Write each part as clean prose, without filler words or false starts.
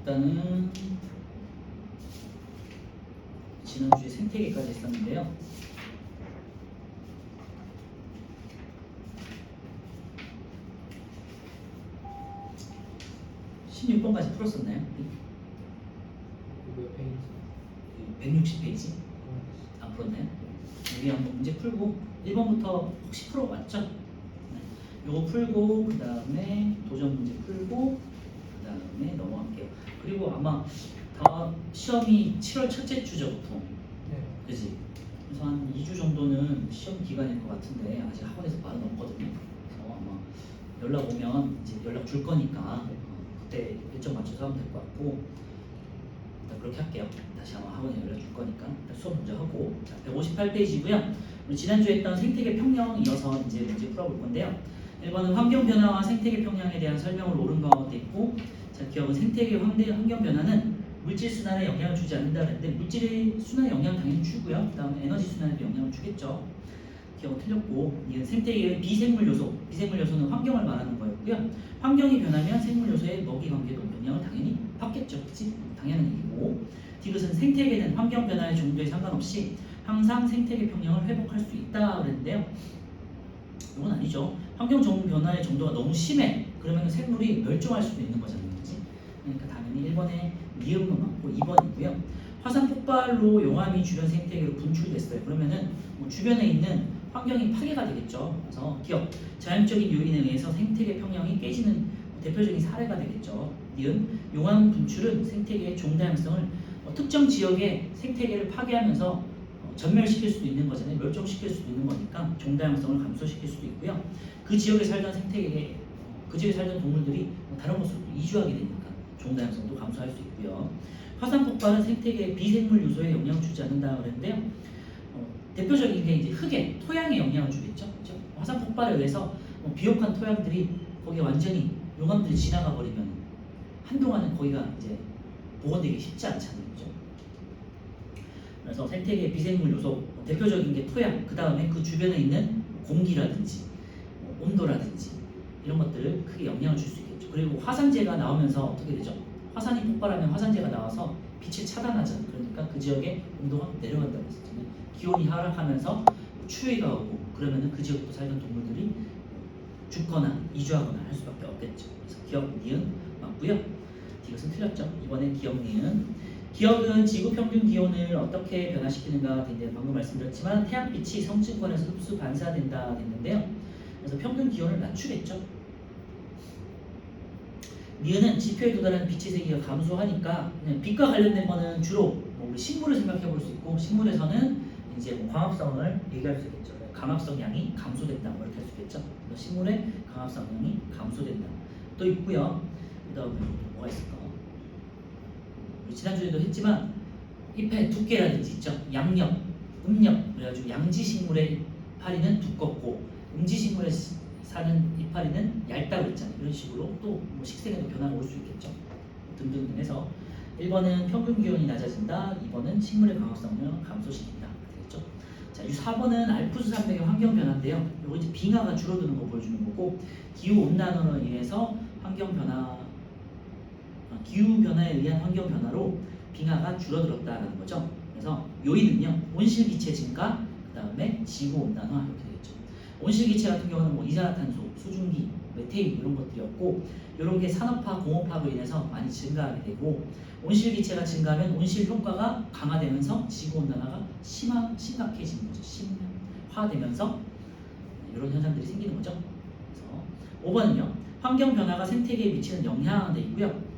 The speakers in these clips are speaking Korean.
일단은 지난주에 생태계까지 했었는데요. (16번까지) 풀었었나요? 몇 페이지? 160페이지? 안 풀었나요? 여기 한번 문제 풀고 1번부터 혹시 풀어봤죠? 네. 요거 풀고 그 다음에 도전 문제 풀고 그 다음에 넘어갈게요. 그리고 아마 다 시험이 7월 첫째 주죠 보통. 네. 그지? 그래서 한 2주 정도는 시험 기간일 것 같은데 아직 학원에서 말은 없거든요. 그래서 아마 연락 오면 이제 연락 줄 거니까 그때 일정 맞춰서 하면 될 것 같고 일단 그렇게 할게요. 다시 아마 학원에 연락 줄 거니까 일단 수업 먼저 하고. 자, 158페이지고요. 우리 지난주에 했던 생태계 평형 이어서 이제 문제 풀어볼 건데요. 1번은 환경 변화와 생태계 평형에 대한 설명을 옳은 가운데 있고, 자, 기억은 생태계 환경 변화는 물질 순환에 영향을 주지 않는다 그랬는데 물질의 순환에 영향을 당연히 주고요. 그 다음에 에너지 순환에도 영향을 주겠죠. 기억은 틀렸고, 이건 생태계의 비생물 요소, 비생물 요소는 환경을 말하는 거였고요. 환경이 변하면 생물 요소의 먹이 관계도 영향을 당연히 받겠죠. 그치? 당연한 얘기고, 디귿은 생태계는 환경 변화의 정도에 상관없이 항상 생태계 평형을 회복할 수 있다 그랬는데요. 이건 아니죠. 환경 변화의 정도가 너무 심해. 그러면 생물이 멸종할 수도 있는 거잖아요. 그치? 그러니까 당연히 1번에 미음은 맞고 2번이고요. 화산 폭발로 용암이 주변 생태계로 분출됐어요. 그러면은 뭐 주변에 있는 환경이 파괴가 되겠죠. 그래서 기억, 자연적인 요인에 의해서 생태계 평형이 깨지는 대표적인 사례가 되겠죠. 니은, 용암 분출은 생태계의 종다양성을 특정 지역의 생태계를 파괴하면서 전멸시킬 수도 있는 거잖아요. 멸종시킬 수도 있는 거니까 종다양성을 감소시킬 수도 있고요. 그 지역에 살던 생태계, 그 지역에 살던 동물들이 다른 곳으로 이주하게 되니까 종다양성도 감소할 수 있고요. 화산 폭발은 생태계의 비생물 요소에 영향을 주지 않는다 그랬는데요. 대표적인 게 이제 흙에, 토양에 영향을 주겠죠. 그렇죠? 화산 폭발에 의해서 비옥한 토양들이 거기에 완전히 용암들이 지나가 버리면 한동안은 거기가 이제 복원되기 쉽지 않잖아요. 그렇죠? 그래서 생태계의 비생물 요소 대표적인 게 토양, 그 다음에 그 주변에 있는 공기라든지 온도라든지 이런 것들을 크게 영향을 줄 수 있겠죠. 그리고 화산재가 나오면서 어떻게 되죠? 화산이 폭발하면 화산재가 나와서 빛을 차단하죠. 그러니까 그 지역의 온도가 내려간다고 했었잖아요. 기온이 하락하면서 추위가 오고 그러면은 그 지역에 살던 동물들이 죽거나 이주하거나 할 수밖에 없겠죠. 그래서 기억, 니은 맞고요. 이것은 틀렸죠. 이번엔 기억, 니은. 기억은 지구 평균 기온을 어떻게 변화시키는가 된데 방금 말씀드렸지만 태양빛이 성층권에서 흡수 반사된다 됐는데요. 그래서 평균 기온을 낮추겠죠. 니은은 지표에 도달하는 빛의 세기가 감소하니까 빛과 관련된 거는 주로 우리 식물을 생각해 볼 수 있고 식물에서는 이제 광합성을 얘기할 수 있겠죠. 광합성 양이 감소된다 이렇게 할 수 있겠죠. 식물의 광합성 양이 감소된다 또 있고요. 그다음에 뭐가 있을까? 지난주에도 했지만 잎의 두께라든지 있죠. 양력, 음력 그래가지고 양지식물의 이파리는 두껍고 음지식물에 사는 이파리는 얇다고 했잖아요. 이런 식으로 또 뭐 식생에도 변화가 올 수 있겠죠. 등등등 해서 1번은 평균 기온이 낮아진다, 2번은 식물의 광합성을 감소시킨다 되겠죠. 자, 이 4번은 알프스 산맥의 환경 변화인데요. 이거 이제 빙하가 줄어드는 거 보여주는 거고 기후 온난화로 인해서 기후 변화에 의한 환경 변화로 빙하가 줄어들었다는 거죠. 그래서 요인은요, 온실기체 증가, 그 다음에 지구 온난화 이렇게 되겠죠. 온실기체 같은 경우는 뭐 이산화탄소, 수증기, 메테인 이런 것들이었고 이런 게 산업화, 공업화로 인해서 많이 증가하게 되고 온실기체가 증가하면 온실 효과가 강화되면서 지구 온난화가 심각해지는 거죠. 심화되면서 이런 현상들이 생기는 거죠. 그래서 5번은요, 환경 변화가 생태계에 미치는 영향에 있고요.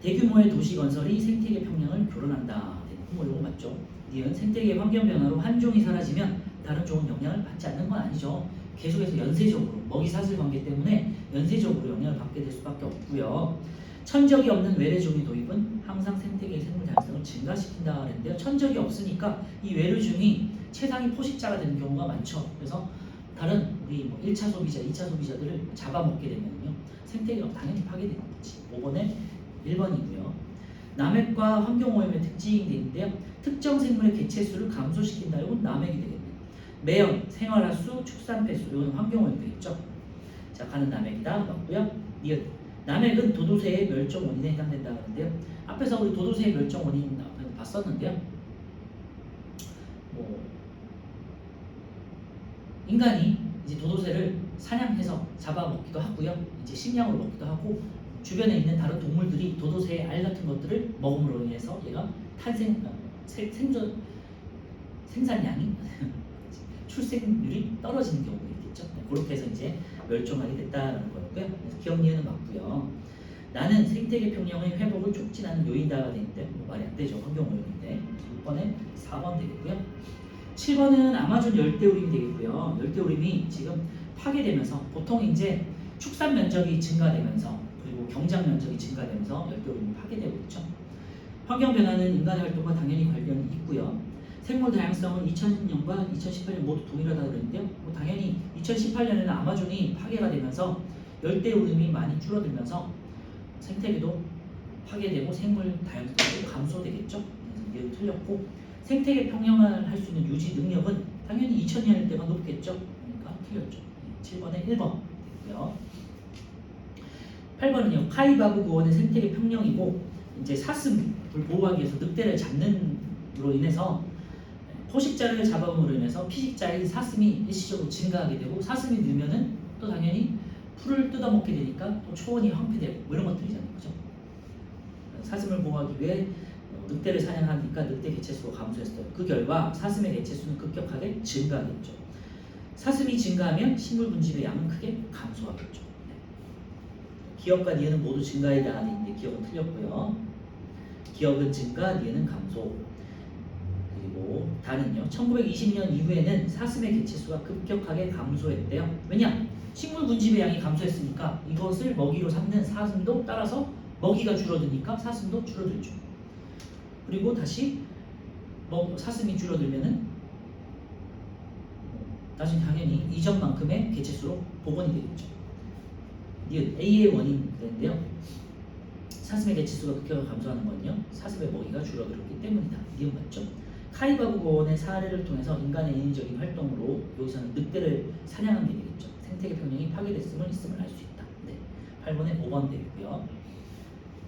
대규모의 도시 건설이 생태계 평형을 교란한다. 뭐 이거 맞죠? 니은 생태계 환경 변화로 한 종이 사라지면 다른 종은 영향을 받지 않는 건 아니죠. 계속해서 연쇄적으로 먹이 사슬 관계 때문에 연쇄적으로 영향을 받게 될 수밖에 없고요. 천적이 없는 외래종의 도입은 항상 생태계의 생물 다양성을 증가시킨다 그랬는데요. 천적이 없으니까 이 외래종이 최상위 포식자가 되는 경우가 많죠. 그래서 다른 우리 뭐 1차 소비자, 2차 소비자들을 잡아먹게 되면요, 생태계가 당연히 파괴되는 거지. 5번에 1번이고요. 남획과 환경오염의 특징이 되는데요. 특정 생물의 개체수를 감소시킨다. 이건 남획이 되겠네요. 매연, 생활하수, 축산폐수. 이건 환경오염 되겠죠. 자, 가는 남획이다. 맞고요. 니은. 남획은 도도새의 멸종 원인에 해당된다 하는데요. 앞에서 우리 도도새의 멸종 원인 봤었는데요. 뭐 인간이 이제 도도새를 사냥해서 잡아먹기도 하고요. 이제 식량으로 먹기도 하고 주변에 있는 다른 동물들이 도도새의 알 같은 것들을 먹음으로 인해서 얘가 생산량이 출생률이 떨어지는 경우가 있겠죠. 그렇게 해서 이제 멸종하게 됐다는 거였고요. 그래서 기억 니은은 맞고요. 나는 생태계 평형의 회복을 촉진하는 요인다가 되는데 뭐 말이 안 되죠. 환경오염인데 6번에 4번 되겠고요. 7번은 아마존 열대우림이 되겠고요. 열대우림이 지금 파괴되면서 보통 이제 축산 면적이 증가되면서 그리고 경작 면적이 증가되면서 열대우림이 파괴되고 있죠. 환경 변화는 인간의 활동과 당연히 관련이 있고요. 생물 다양성은 2000년과 2018년 모두 동일하다고 그랬는데요. 뭐 당연히 2018년에는 아마존이 파괴가 되면서 열대우림이 많이 줄어들면서 생태계도 파괴되고 생물 다양성도 감소되겠죠. 그래서 이게 틀렸고 생태계 평형을 할 수 있는 유지 능력은 당연히 2000년일 때가 높겠죠. 그러니까 틀렸죠. 7번에 1번이고요. 8번은요. 카이바브 고원의 생태계 평형이고 이제 사슴을 보호하기 위해서 늑대를 잡는 으로 인해서 포식자를 잡아옴으로 인해서 피식자인 사슴이 일시적으로 증가하게 되고 사슴이 늘면은 또 당연히 풀을 뜯어먹게 되니까 또 초원이 황폐되고 뭐 이런 것들이잖아요. 그죠? 사슴을 보호하기 위해 늑대를 사냥하니까 늑대 개체수가 감소했어요. 그 결과 사슴의 개체수는 급격하게 증가하겠죠. 사슴이 증가하면 식물 분집의 양은 크게 감소하겠죠. 네. 기억과 니은은 모두 증가에 해당하는데 기억은 틀렸고요. 기억은 증가, 니은은 감소. 그리고 다는요. 1920년 이후에는 사슴의 개체수가 급격하게 감소했대요. 왜냐? 식물 분집의 양이 감소했으니까 이것을 먹이로 삼는 사슴도 따라서 먹이가 줄어드니까 사슴도 줄어들죠. 그리고 다시 사슴이 줄어들면은 나중에 당연히 이전만큼의 개체수로 복원이 되겠죠. 니은 A의 원인인데요. 사슴의 개체수가 급격하게 감소하는 건요. 사슴의 먹이가 줄어들었기 때문이다. 니은 맞죠? 카이바브 고원의 사례를 통해서 인간의 인위적인 활동으로 여기서는 늑대를 사냥한 게 되겠죠. 생태계 평형이 파괴됐음을 알 수 있다. 네. 8번에 5번 되겠고요.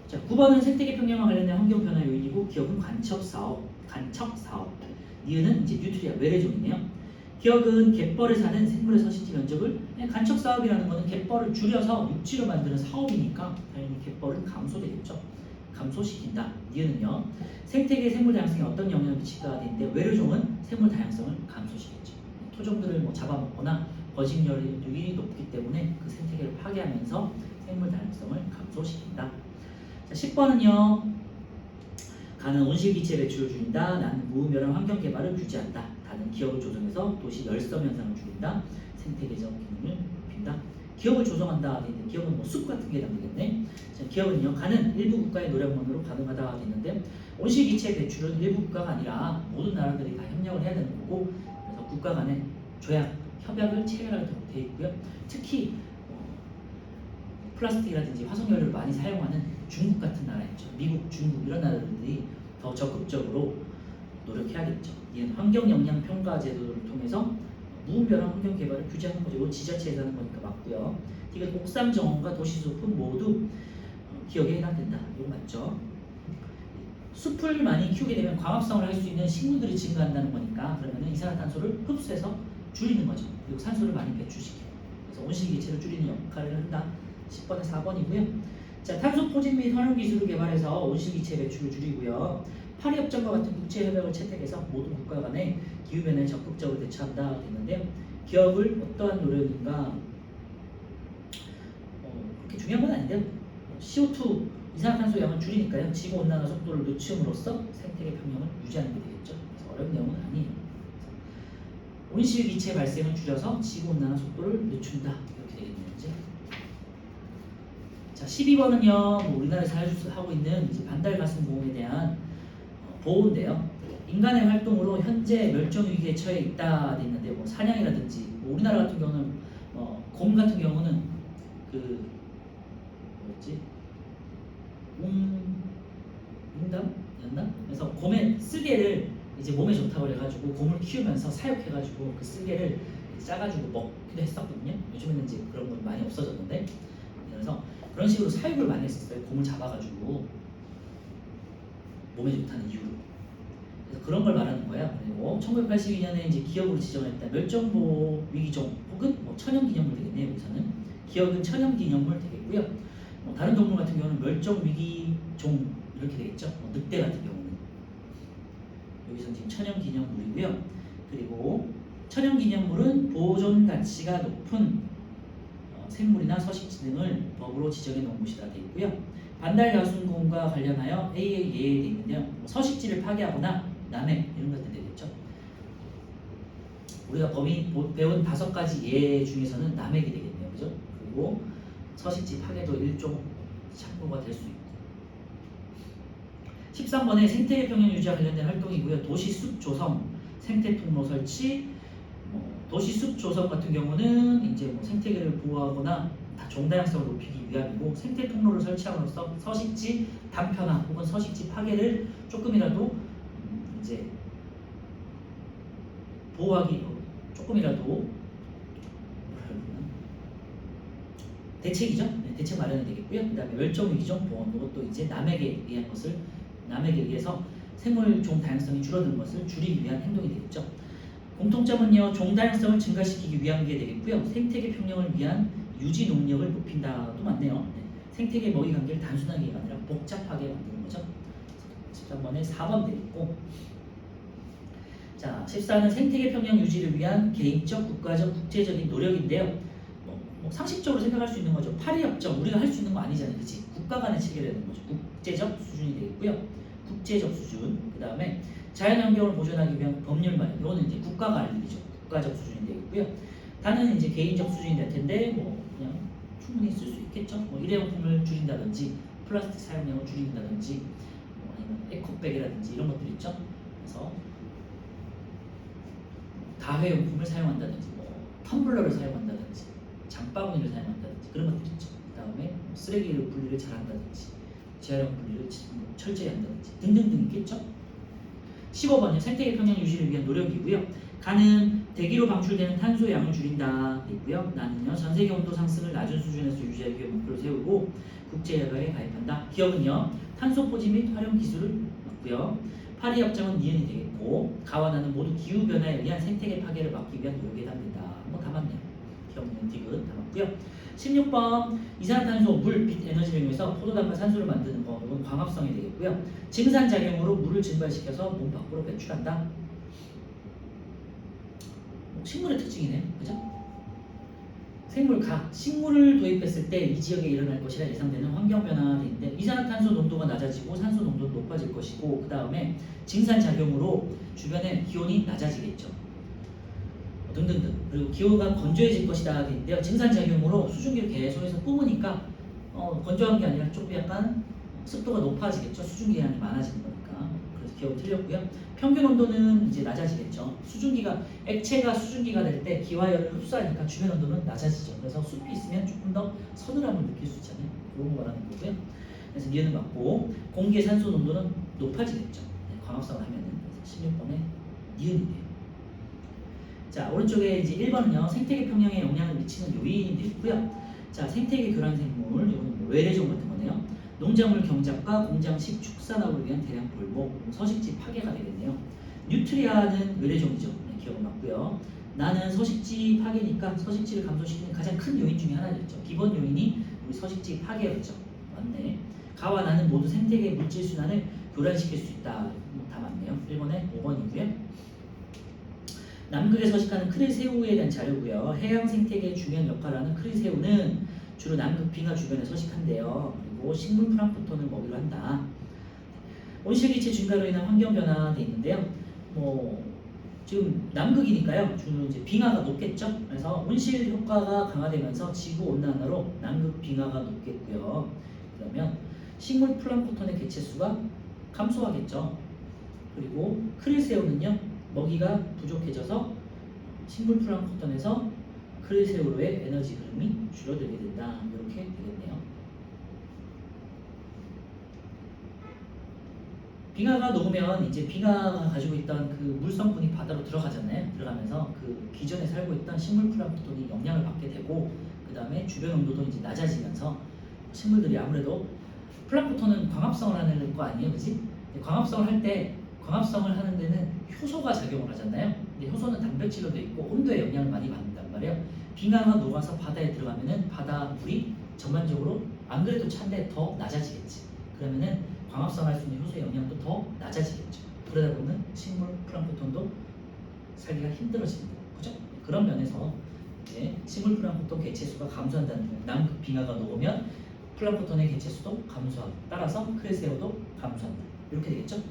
자, 9번은 생태계 평형과 관련된 환경 변화 요인이고 기억은 간척 사업. 니은은 이제 뉴트리아 외래종이네요. 기억은 갯벌에 사는 생물의 서식지 면적을 간척 사업이라는 것은 갯벌을 줄여서 육지로 만드는 사업이니까 당연히 갯벌은 감소되겠죠. 감소시킨다. 니은은요. 생태계 생물 다양성에 어떤 영향을 미칠까가 되는데 외래종은 생물 다양성을 감소시켰죠. 토종들을 뭐 잡아먹거나 버직률이 높기 때문에 그 생태계를 파괴하면서 생물 다양성을 감소시킨다. 자, 10번은요. 가는 온실기체 배출을 줄인다. 나는 무흡열한 환경 개발을 규제한다. 다는 기업을 조성해서 도시 열섬 현상을 줄인다. 생태계적 기능을 높인다. 기업을 조성한다. 기업은 뭐 숲 같은 게 해당되겠네. 자, 기업은요. 가는 일부 국가의 노력만으로 가능하다가 되는데 온실기체 배출은 일부 국가가 아니라 모든 나라들이 다 협력을 해야 되는 거고 그래서 국가 간의 조약, 협약을 체결하도록 되어 있고요. 특히 플라스틱이라든지 화석연료를 많이 사용하는 중국 같은 나라 있죠. 미국, 중국 이런 나라들이 더 적극적으로 노력해야겠죠. 이는 환경 영향 평가 제도를 통해서 무분별한 환경 개발을 규제하는 거죠. 이거 지자체에서 하는 거니까 맞고요. 이건 옥상 정원과 도시 숲은 모두 기억에 해당된다. 이거 맞죠? 숲을 많이 키우게 되면 광합성을 할 수 있는 식물들이 증가한다는 거니까 그러면 이산화탄소를 흡수해서 줄이는 거죠. 그리고 산소를 많이 배출시켜요. 그래서 온실기체를 줄이는 역할을 한다. 10번에 4번이고요. 자, 탄소 포집 및 환원 기술을 개발해서 온실기체 배출을 줄이고요. 파리협정과 같은 국제협약을 채택해서 모든 국가 간의 기후변화에 적극적으로 대처한다 됐는데요. 기업을 어떠한 노력인가 그렇게 중요한 건 아닌데요. CO2 이산화탄소 양을 줄이니까요. 지구온난화 속도를 늦춤으로써 생태계 평형을 유지하는 게 되겠죠. 그래서 어려운 내용은 아니에요. 온실기체 발생을 줄여서 지구온난화 속도를 늦춘다. 이렇게 되겠네요. 이제. 자, 12번은요. 뭐 우리나라에서 하고 있는 이제 반달가슴곰에 대한 보호인데요. 인간의 활동으로 현재 멸종 위기에 처해 있다 됐는데 뭐 사냥이라든지 뭐 우리나라 같은 경우는 곰 같은 경우는 그 뭐였지? 웅담이었나? 그래서 곰의 쓸개를 이제 몸에 좋다고 해가지고 곰을 키우면서 사육해가지고 그 쓸개를 짜가지고 먹기도 했었거든요. 요즘에는 이제 그런 건 많이 없어졌는데 그래서 그런 식으로 사육을 많이 했었어요. 곰을 잡아가지고 몸에 좋다는 이유로. 그래서 그런 걸 말하는 거야. 그리고 1982년에 이제 기업으로 지정했다 멸종보호 위기종 혹은 뭐 천연기념물 되겠네요. 여기서는 기업은 천연기념물 되겠고요. 다른 동물 같은 경우는 멸종위기종 이렇게 되겠죠. 늑대 같은 경우는 여기서 지금 천연기념물이고요. 그리고 천연기념물은 보존 가치가 높은 생물이나 서식지 등을 법으로 지정해 놓은 곳이다 되어 있고요. 반달가순공과 관련하여 A의 예에 되어 있는데요. 서식지를 파괴하거나 남해 이런 것들 되겠죠. 우리가 범위 배운 5가지 예 중에서는 남해이 되겠네요. 그죠? 그리고 서식지 파괴도 일종 참고가 될 수 있고. 13번에 생태계 평형 유지와 관련된 활동이고요. 도시 숲 조성, 생태 통로 설치, 도시 숲 조성 같은 경우는 이제 뭐 생태계를 보호하거나 종다양성을 높이기 위함이고, 생태 통로를 설치함으로써 서식지 단편화 혹은 서식지 파괴를 조금이라도 이제 보호하기 조금이라도 대책이죠. 네, 대책 마련이 되겠고요. 그다음에 멸종위기종 보호, 이것도 이제 남에게 의한 것을 남에게 의해서 생물종 다양성이 줄어드는 것을 줄이기 위한 행동이 되겠죠. 공통점은요, 종 다양성을 증가시키기 위한 게 되겠고요. 생태계 평형을 위한 유지 농력을 높인다도 맞네요. 네. 생태계 먹이 관계를 단순하게 아니라 복잡하게 만드는 거죠. 13번에 4번 되겠고, 자, 14는 생태계 평형 유지를 위한 개인적, 국가적, 국제적인 노력인데요. 상식적으로 생각할 수 있는 거죠. 파리협정 우리가 할 수 있는 거 아니잖아요, 그렇지? 국가 간에 체결되는 거죠. 국제적 수준이 되겠고요. 국제적 수준. 그 다음에 자연환경을 보존하기 위한 법률 마련. 이거는 이제 국가가 할 일이죠. 국가적 수준이 되겠고요. 다는 이제 개인적 수준이 될 텐데 뭐 그냥 충분히 쓸 수 있겠죠. 뭐 일회용품을 줄인다든지 플라스틱 사용량을 줄인다든지 뭐 아니면 에코백이라든지 이런 것들 있죠. 그래서 다회용품을 사용한다든지 뭐 텀블러를 사용한다든지 장바구니를 사용한다든지 그런 것들 있죠. 그 다음에 쓰레기를 분리를 잘한다든지 재활용 분리를 철저히 한다든지 등등등 있겠죠. 15번은 생태계 평형 유지를 위한 노력이고요. 가는 대기로 방출되는 탄소 양을 줄인다 있고요. 나는요, 전세계 온도 상승을 낮은 수준에서 유지하기 위해 목표를 세우고 국제협약에 가입한다. 기업은요, 탄소 포지 및 활용 기술을 맡고요. 파리 협정은 니은이 되겠고, 가와 나는 모두 기후 변화에 의한 생태계 파괴를 막기 위한 노력에 담긴다. 뭐 다 맞네요. 기업은 디귿 다 맞고요. 16번 이산화탄소, 물, 빛, 에너지를 이용해서 포도당과 산소를 만드는 거, 이건 광합성이 되겠고요. 증산작용으로 물을 증발시켜서 몸 밖으로 배출한다. 식물의 특징이네, 그죠? 생물가, 식물을 도입했을 때 이 지역에 일어날 것이라 예상되는 환경 변화인데, 이산화탄소 농도가 낮아지고 산소 농도가 높아질 것이고, 그 다음에 증산작용으로 주변의 기온이 낮아지겠죠. 등등등. 그리고 기후가 건조해질 것이다 하는데요. 증산작용으로 수증기를 계속해서 뿜으니까 건조한 게 아니라 조금 약간 습도가 높아지겠죠. 수증기량이 많아지는 거니까. 그래서 기억이 틀렸고요. 평균 온도는 이제 낮아지겠죠. 액체가 수증기가 될 때 기화열을 흡수하니까 주변 온도는 낮아지죠. 그래서 숲이 있으면 조금 더 서늘함을 느낄 수 있잖아요. 그런 거 말하는 거고요. 그래서 니은은 맞고, 공기의 산소 농도는 높아지겠죠. 네, 광합성을 하면은. 그래서 16번에 니은이네요. 자, 오른쪽에 이제 1번은요, 생태계 평형에 영향을 미치는 요인이 있고요. 자, 생태계 교란 생물, 이거는 뭐 외래종 같은 거네요. 농작물 경작과 공장식 축산업을 위한 대량 벌목, 서식지 파괴가 되겠네요. 뉴트리아는 외래종이죠. 네, 기억은 맞고요. 나는 서식지 파괴니까 서식지를 감소시키는 가장 큰 요인 중에 하나였죠. 기본 요인이 우리 서식지 파괴였죠. 맞네. 가와 나는 모두 생태계 물질 순환을 교란시킬 수 있다. 다 맞네요. 1번에 5번이고요. 남극에 서식하는 크릴새우에 대한 자료고요. 해양 생태계의 중요한 역할을 하는 크릴새우는 주로 남극 빙하 주변에 서식한대요. 그리고 식물 플랑크톤을 먹이로 한다. 온실기체 증가로 인한 환경 변화도 있는데요. 지금 남극이니까요. 주로 이제 빙하가 높겠죠. 그래서 온실 효과가 강화되면서 지구 온난화로 남극 빙하가 높겠고요. 그러면 식물 플랑크톤의 개체 수가 감소하겠죠. 그리고 크릴새우는요, 먹이가 부족해져서 식물 플랑크톤에서 크릴새우로의 에너지 흐름이 줄어들게 된다. 이렇게 되겠네요. 빙하가 녹으면 이제 빙하가 가지고 있던 그 물성분이 바다로 들어가잖아요. 들어가면서 그 기존에 살고 있던 식물 플랑크톤이 영향을 받게 되고, 그 다음에 주변 온도도 이제 낮아지면서 식물들이 아무래도 플랑크톤은 광합성을 하는 거 아니에요, 그지? 광합성을 할 때 광합성을 하는 데는 효소가 작용을 하잖아요. 근데 효소는 단백질로 돼 있고 온도에 영향을 많이 받는단 말이에요. 빙하가 녹아서 바다에 들어가면은 바다 물이 전반적으로 안 그래도 찬데 더 낮아지겠지. 그러면은 광합성할 수 있는 효소의 영향도 더 낮아지겠죠. 그러다 보면 식물 플랑크톤도 살기가 힘들어집니다. 그죠? 그런 면에서 이제 식물 플랑크톤 개체수가 감소한다는 거예요. 남극 빙하가 녹으면 플랑크톤의 개체수도 감소하고 따라서 크레세오도 감소한다. 이렇게 되겠죠?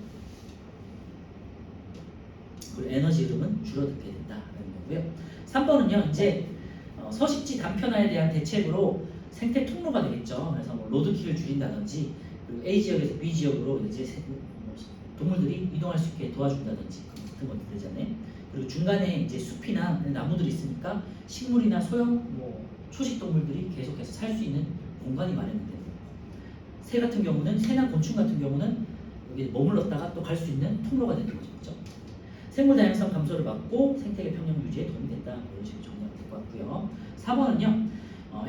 그리고 에너지 흐름은 줄어들게 된다는 거고요. 3번은요. 이제 서식지 단편화에 대한 대책으로 생태 통로가 되겠죠. 그래서 뭐 로드킬을 줄인다든지 그리고 A 지역에서 B 지역으로 이제 동물들이 이동할 수 있게 도와준다든지 같은 것들 되잖아요. 그리고 중간에 이제 숲이나 나무들이 있으니까 식물이나 소형 뭐 초식 동물들이 계속해서 살 수 있는 공간이 마련됩니다. 새 같은 경우는 새나 곤충 같은 경우는 여기 머물렀다가 또 갈 수 있는 통로가 되는 거죠. 그렇죠? 생물 다양성 감소를 막고 생태계 평형 유지에 도움이 된다. 이런 식으로 정리가 될 것 같고요. 4번은요.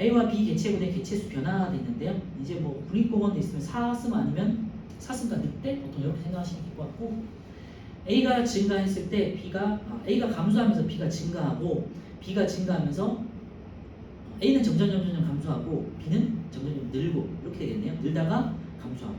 A와 B 개체군의 개체수 변화가 돼 있는데요. 이제 뭐 국립공원에 있으면 사슴 아니면 사슴과 늑대 보통 이렇게 생각하시면 될 것 같고 A가 증가했을 때 A가 감소하면서 B가 증가하고 B가 증가하면서 A는 점점 감소하고 B는 점점 늘고 이렇게 되겠네요. 늘다가 감소하고.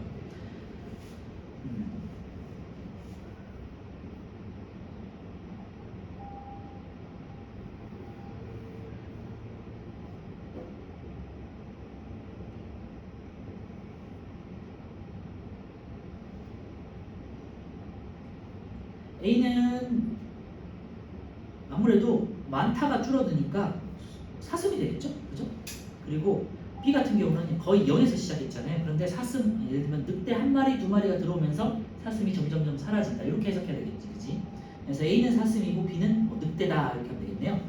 A는 아무래도 많다가 줄어드니까 사슴이 되겠죠? 그죠? 그리고 B 같은 경우는 거의 0에서 시작했잖아요. 그런데 사슴, 예를 들면 늑대 한 마리, 두 마리가 들어오면서 사슴이 점점 사라진다. 이렇게 해석해야 되겠지, 그지? 그래서 A는 사슴이고 B는 뭐 늑대다 이렇게 하면 되겠네요.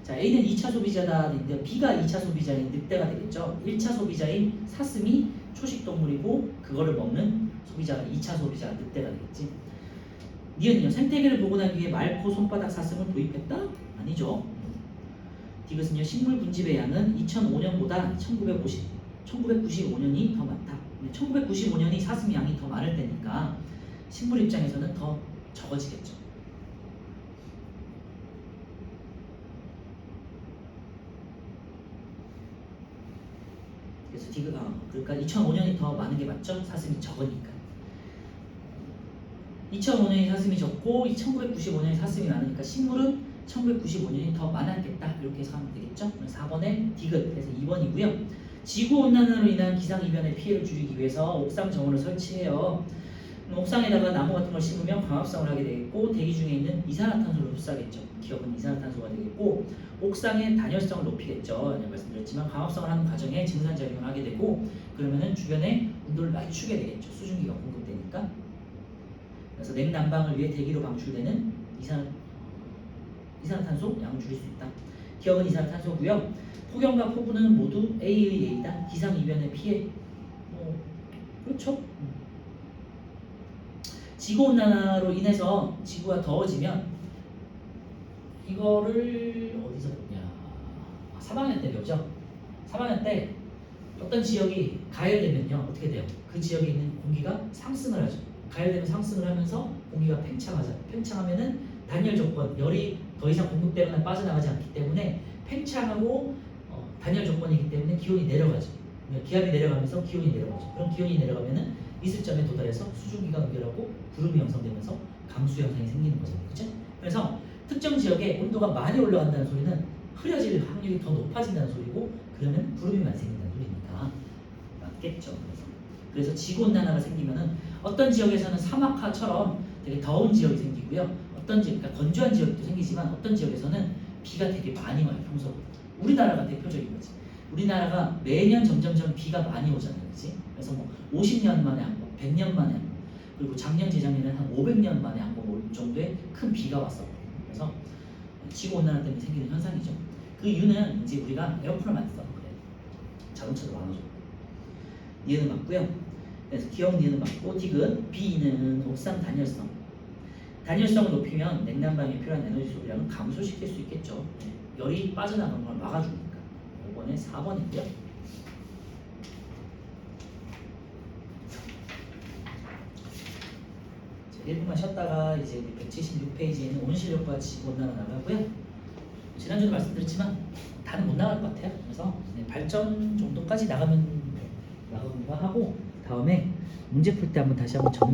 자, A는 2차 소비자다 근데 B가 2차 소비자인 늑대가 되겠죠. 1차 소비자인 사슴이 초식 동물이고 그거를 먹는 소비자가 2차 소비자 늑대가 되겠지. 니은요. 생태계를 복원하기 위해 말코 손바닥 사슴을 도입했다? 아니죠. 디귿은요. 식물 분집의 양은 2005년보다 1995년이 더 많다. 1995년이 사슴 양이 더 많을 때니까 식물 입장에서는 더 적어지겠죠. 그래서 그러니까 2005년이 더 많은 게 맞죠? 사슴이 적으니까. 2005년이 사슴이 적고 1995년이 사슴이 많으니까 식물은 1995년이 더 많았겠다. 이렇게 해서 하면 되겠죠? 4번에 디귿, 그래서 2번이고요. 지구온난화로 인한 기상이변의 피해를 줄이기 위해서 옥상 정원을 설치해요. 옥상에다가 나무 같은 걸 심으면 광합성을 하게 되겠고 대기 중에 있는 이산화탄소를 흡수하겠죠. 기업은 이산화탄소가 되겠고 옥상의 단열성을 높이겠죠. 말씀드렸지만 광합성을 하는 과정에 증산작용을 하게 되고 그러면은 주변에 온도를 낮추게 되겠죠. 수증기가 공급되니까. 그래서 냉난방을 위해 대기로 방출되는 이산화탄소 양을 줄일 수 있다. 기업은 이산화탄소고요. 폭염과 폭우는 모두 A의 예이다. 기상이변의 피해. 그렇죠. 지구온난화로 인해서 지구가 더워지면 이거를 어디서 배우냐? 3학년 때 배우죠. 3학년 때 어떤 지역이 가열되면요 어떻게 돼요? 그 지역에 있는 공기가 상승을 하죠. 가열되면 상승을 하면서 공기가 팽창하죠. 팽창하면은 단열 조건, 열이 더 이상 공급되거나 빠져나가지 않기 때문에 팽창하고 단열 조건이기 때문에 기온이 내려가죠. 기압이 내려가면서 기온이 내려가죠. 그럼 기온이 내려가면은 이슬점에 도달해서 수증기가 응결하고 구름이 형성되면서 강수 현상이 생기는 거죠. 그렇죠? 그래서 특정 지역에 온도가 많이 올라간다는 소리는 흐려질 확률이 더 높아진다는 소리고 그러면 구름이 많이 생긴다는 소리니까 맞겠죠. 그래서 지구온난화가 생기면은 어떤 지역에서는 사막화처럼 되게 더운 지역이 생기고요. 어떤 지역, 그러니까 건조한 지역도 생기지만 어떤 지역에서는 비가 되게 많이 와요. 평소보다. 우리나라가 대표적인 거지. 우리나라가 매년 점점 비가 많이 오잖아요. 그렇지? 그래서 뭐 50년 만에 한 번, 100년 만에 한 번, 그리고 작년, 재작년에는 한 500년 만에 한 번 올 정도의 큰 비가 왔었거든요. 그래서 지구온난화 때문에 생기는 현상이죠. 그 이유는 이제 우리가 에어컨을 많이 써서 그래요. 자동차도 많아져. 니은은 맞고요. 그래서 기억 니은은 맞고 디귿, B는 옥상 단열성. 단열성을 높이면 냉난방에 필요한 에너지 소비량을 감소시킬 수 있겠죠. 열이 빠져나가는 걸 막아주니까. 이번에 4번이고요. 1분만 쉬었다가 이제 176페이지에는 온실효과 지구온난화 나가고요. 지난주도 말씀드렸지만 다는 못 나갈 것 같아요. 그래서 발전 정도까지 나가면 나가고 하고 다음에 문제 풀 때 한번 다시 한번 정리.